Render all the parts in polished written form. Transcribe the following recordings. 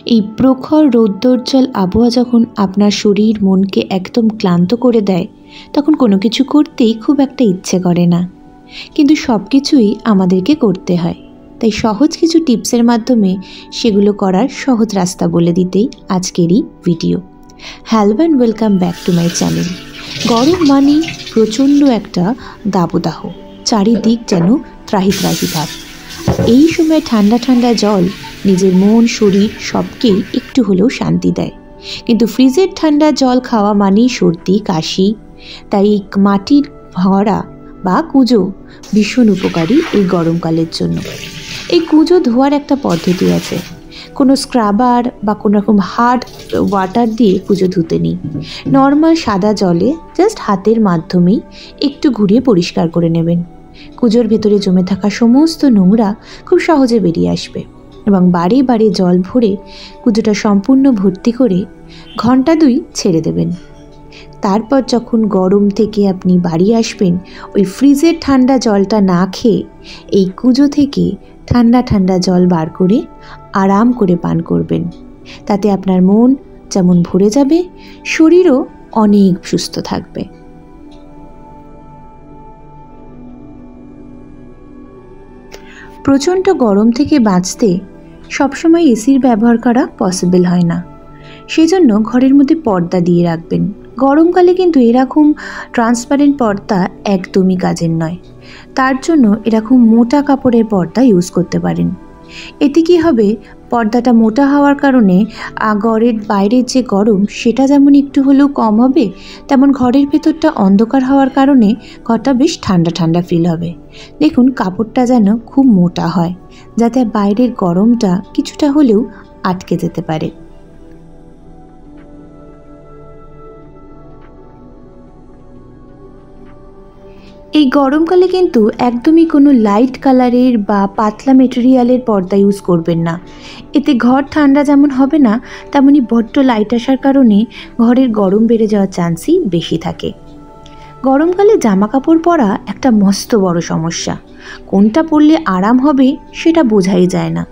এই প্রখর রৌদ্রোজ্জ্বল আবহাওয়া যখন আপনার শরীর মনকে একদম ক্লান্ত করে দেয়, তখন কোনো কিছু করতেই খুব একটা ইচ্ছে করে না, কিন্তু সব কিছুই আমাদেরকে করতে হয়। তাই সহজ কিছু টিপসের মাধ্যমে সেগুলো করার সহজ রাস্তা বলে দিতেই আজকেরই video. Hello and welcome back to my channel. গরম মানেই প্রচণ্ড একটা দাবদাহ, চারিদিক যেন ত্রাহি ত্রাহি ভাব। এই সময় ঠান্ডা ঠান্ডা জল নিজের মন শরীর সবকেই একটু হলেও শান্তি দেয়, কিন্তু ফ্রিজের ঠান্ডা জল খাওয়া মানেই সর্দি কাশি। তাই মাটির ভরা বা কুজো ভীষণ উপকারী এই গরমকালের জন্য। এই কুজো ধোয়ার একটা পদ্ধতি আছে, কোনো স্ক্রাবার বা কোনো রকম হার্ড ওয়াটার দিয়ে কুজো ধুতে নেই। নর্মাল সাদা জলে জাস্ট হাতের মাধ্যমেই একটু ঘুরিয়ে পরিষ্কার করে নেবেন। কুজোর ভেতরে জমে থাকা সমস্ত নোংরা খুব সহজে বেরিয়ে আসবে এবং বারে বারে জল ভরে কুজোটা সম্পূর্ণ ভর্তি করে ঘন্টা 2 ছেড়ে দেবেন। তারপর যখন গরম থেকে আপনি বাড়ি আসবেন, ওই ফ্রিজের ঠান্ডা জলটা না খেয়ে এই কুজো থেকে ঠান্ডা ঠান্ডা জল বার করে আরাম করে পান করবেন। তাতে আপনার মন যেমন ভরে যাবে, শরীরও অনেক সুস্থ থাকবে। প্রচণ্ড গরম থেকে বাঁচতে সবসময় এসির ব্যবহার করা পসিবল হয় না, সেজন্য ঘরের মধ্যে পর্দা দিয়ে রাখবেন। গরমকালে কিন্তু এরকম ট্রান্সপারেন্ট পর্দা একদমই কাজের নয়, তার জন্য এরকম মোটা কাপড়ের পর্দা ইউজ করতে পারেন। এতে কি হবে, পর্দাটা মোটা হওয়ার কারণে ঘরের বাইরের যে গরম সেটা যেমন একটু হলেও কম হবে, তেমন ঘরের ভেতরটা অন্ধকার হওয়ার কারণে ঘরটা বেশ ঠান্ডা ঠান্ডা ফিল হবে। দেখুন কাপড়টা যেন খুব মোটা হয়, যাতে বাইরের গরমটা কিছুটা হলেও আটকে যেতে পারে। এই গরমকালে কিন্তু একদমই কোনো লাইট কালারের বা পাতলা মেটেরিয়ালের পর্দা ইউজ করবেন না। এতে ঘর ঠান্ডা যেমন হবে না, তেমনি বড্ড লাইট আসার কারণে ঘরের গরম বেড়ে যাওয়ার চান্সই বেশি থাকে। গরমকালে জামা কাপড় পরা একটা মস্ত বড় সমস্যা, কোনটা পরলে আরাম হবে সেটা বোঝাই যায় না।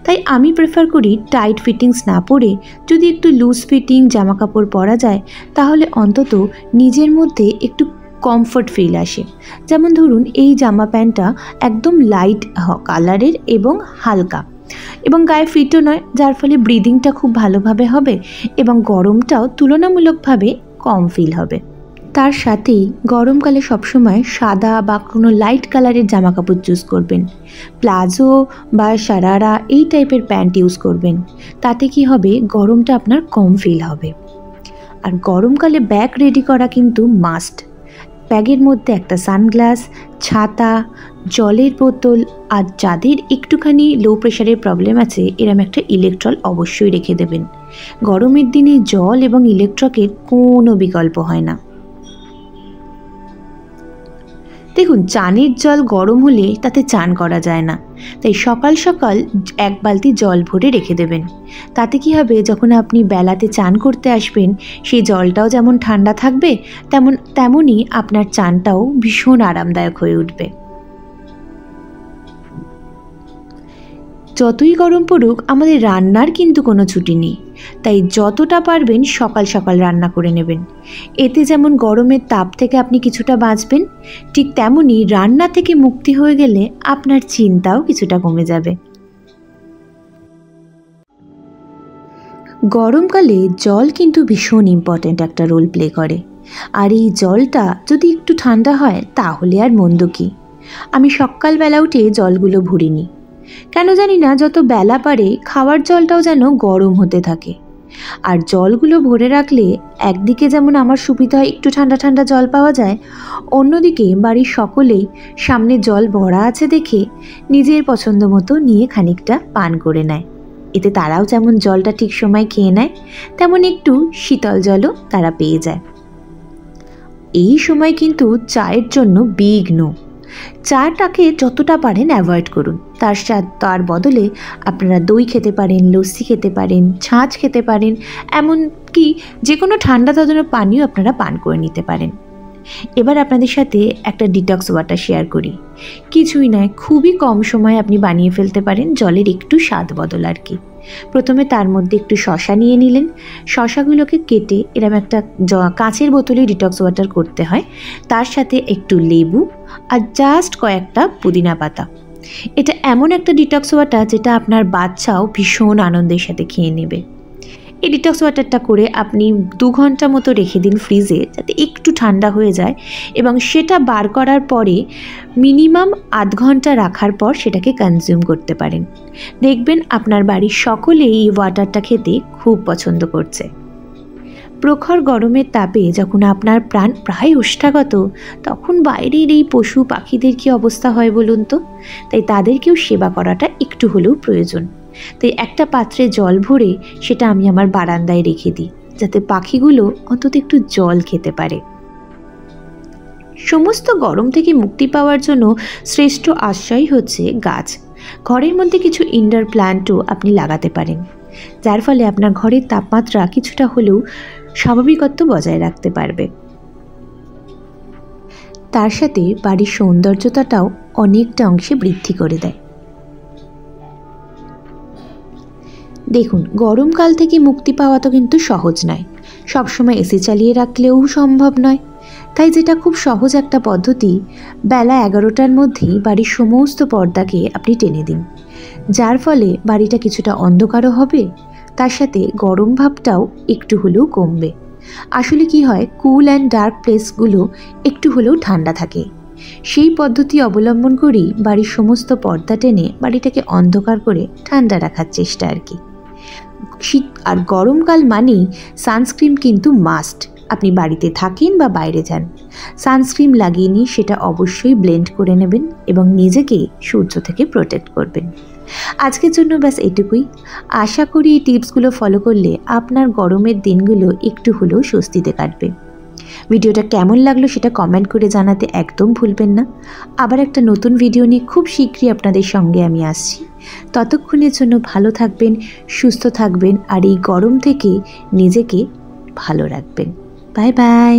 তাই আমি প্রেফার করি টাইট ফিটিংস না পরে যদি একটু লুজ ফিটিং জামা কাপড় পরা যায়, তাহলে অন্তত নিজের মধ্যে একটু কমফর্ট ফিল আসে। যেমন ধরুন এই জামা প্যান্টটা একদম লাইট কালারের এবং হালকা এবং গায়ে ফিটও নয়, যার ফলে ব্রিদিংটা খুব ভালোভাবে হবে এবং গরমটাও তুলনামূলকভাবে কম ফিল হবে। তার সাথেই গরমকালে সবসময় সাদা বা কোনো লাইট কালারের জামা কাপড় চুজ করবেন। প্লাজো বা সারারা এই টাইপের প্যান্ট ইউজ করবেন, তাতে কি হবে, গরমটা আপনার কম ফিল হবে। আর গরমকালে ব্যাগ রেডি করা কিন্তু মাস্ট। ব্যাগের মধ্যে একটা সানগ্লাস, ছাতা, জলের বোতল, আর যাদের একটুখানি লো প্রেশারের প্রবলেম আছে এরম একটা ইলেকট্রল অবশ্যই রেখে দেবেন। গরমের দিনে জল এবং ইলেকট্রকের কোনো বিকল্প হয় না। দেখুন চানের জল গরম হলে তাতে চান করা যায় না, তাই সকাল সকাল 1 বালতি জল ভরে রেখে দেবেন। তাতে কি হবে, যখন আপনি বেলাতে চান করতে আসবেন সেই জলটাও যেমন ঠান্ডা থাকবে, তেমনই আপনার চানটাও ভীষণ আরামদায়ক হয়ে উঠবে। যতই গরম পড়ুক আমাদের রান্নার কিন্তু কোনো ছুটি নেই, তাই যতটা পারবেন সকাল সকাল রান্না করে নেবেন। এতে যেমন গরমের তাপ থেকে আপনি কিছুটা বাঁচবেন, ঠিক তেমনি রান্না থেকে মুক্তি হয়ে গেলে আপনার চিন্তাও কিছুটা কমে যাবে। গরমকালে জল কিন্তু ভীষণ ইম্পর্ট্যান্ট একটা রোল প্লে করে, আর এই জলটা যদি একটু ঠান্ডা হয় তাহলে আর মন্দ কি। আমি সকালবেলা উঠে জলগুলো ভরে নিই, কেন জানি না, যত বেলা পারে খাওয়ার জলটাও যেন গরম হতে থাকে। আর জলগুলো ভরে রাখলে একদিকে যেমন আমার সুবিধা হয়, একটু ঠান্ডা ঠান্ডা জল পাওয়া যায়, অন্যদিকে বাড়ির সকলেই সামনে জল ভরা আছে দেখে নিজের পছন্দ মতো নিয়ে খানিকটা পান করে নেয়। এতে তারাও যেমন জলটা ঠিক সময় খেয়ে নেয়, তেমন একটু শীতল জলও তারা পেয়ে যায়। এই সময় কিন্তু চায়ের জন্য বিগ নো। চাটাকে যতটা পারেন অ্যাভয়েড করুন। তার বদলে আপনারা দই খেতে পারেন, লস্যি খেতে পারেন, ছাঁচ খেতে পারেন, এমনকি যে কোনো ঠান্ডা ধরনের পানীয় আপনারা পান করে নিতে পারেন। এবার আপনাদের সাথে একটা ডিটক্স ওয়াটার শেয়ার করি। কিছুই নয়, খুবই কম সময়ে আপনি বানিয়ে ফেলতে পারেন জলের একটু স্বাদ বদল আর কি। প্রথমে তার মধ্যে একটু শসা নিয়ে নিলেন। শসাগুলোকে কেটে এরম একটা কাঁচের বোতলে ডিটক্স ওয়াটার করতে হয়, তার সাথে একটু লেবু আর জাস্ট কয়েকটা পুদিনা পাতা। এটা এমন একটা ডিটক্স ওয়াটার যেটা আপনার বাচ্চাও ভীষণ আনন্দের সাথে খেয়ে নেবে। এই ডিটক্স ওয়াটারটা করে আপনি 2 ঘন্টা মতো রেখে দিন ফ্রিজে, যাতে একটু ঠান্ডা হয়ে যায়, এবং সেটা বার করার পরে মিনিমাম আধ ঘন্টা রাখার পর সেটাকে কনজিউম করতে পারেন। দেখবেন আপনার বাড়ির সকলেই এই ওয়াটারটা খেতে খুব পছন্দ করছে। প্রখর গরমের তাপে যখন আপনার প্রাণ প্রায় ওষ্ঠাগত, তখন বাইরের এই পশু পাখিদের কী অবস্থা হয় বলুন তো? তাই তাদেরকেও সেবা করাটা একটু হলেও প্রয়োজন। তাই একটা পাত্রে জল ভরে সেটা আমি আমার বারান্দায় রেখে দিই, যাতে পাখিগুলো অন্তত একটু জল খেতে পারে। সমস্ত গরম থেকে মুক্তি পাওয়ার জন্য শ্রেষ্ঠ আশ্রয় হচ্ছে গাছ। ঘরের মধ্যে কিছু ইনডোর প্ল্যান্টও আপনি লাগাতে পারেন, যার ফলে আপনার ঘরের তাপমাত্রা কিছুটা হলেও স্বাভাবিকত্ব বজায় রাখতে পারবে। তার সাথে বাড়ির সৌন্দর্যতাটাও অনেকটা অংশে বৃদ্ধি করে দেয়। দেখুন, গরমকাল থেকে মুক্তি পাওয়া তো কিন্তু সহজ নয়, সবসময় এসি চালিয়ে রাখলেও সম্ভব নয়। তাই যেটা খুব সহজ একটা পদ্ধতি, বেলা 11টার মধ্যেই বাড়ির সমস্ত পর্দাকে আপনি টেনে দিন, যার ফলে বাড়িটা কিছুটা অন্ধকারও হবে, তার সাথে গরম ভাবটাও একটু হলেও কমবে। আসলে কি হয়, কুল অ্যান্ড ডার্ক প্লেসগুলো একটু হলেও ঠান্ডা থাকে। সেই পদ্ধতি অবলম্বন করেই বাড়ির সমস্ত পর্দা টেনে বাড়িটাকে অন্ধকার করে ঠান্ডা রাখার চেষ্টা আর কি। শীত আর গরমকাল মানেই সানস্ক্রিন কিন্তু মাস্ট। আপনি বাড়িতে থাকেন বা বাইরে যান, সানস্ক্রিন লাগিয়ে নিয়ে সেটা অবশ্যই ব্লেন্ড করে নেবেন এবং নিজেকে সূর্য থেকে প্রোটেক্ট করবেন। আজকের জন্য ব্যাস এটুকুই। আশা করি এই টিপসগুলো ফলো করলে আপনার গরমের দিনগুলো একটু হলেও স্বস্তিতে কাটবে। ভিডিওটা কেমন লাগলো সেটা কমেন্ট করে জানাতে একদম ভুলবেন না। আবার একটা নতুন ভিডিও নিয়ে খুব শীঘ্রই আপনাদের সঙ্গে আমি আসছি। ততক্ষণের জন্য ভালো থাকবেন, সুস্থ থাকবেন, আর এই গরম থেকে নিজেকে ভালো রাখবেন। Bye bye.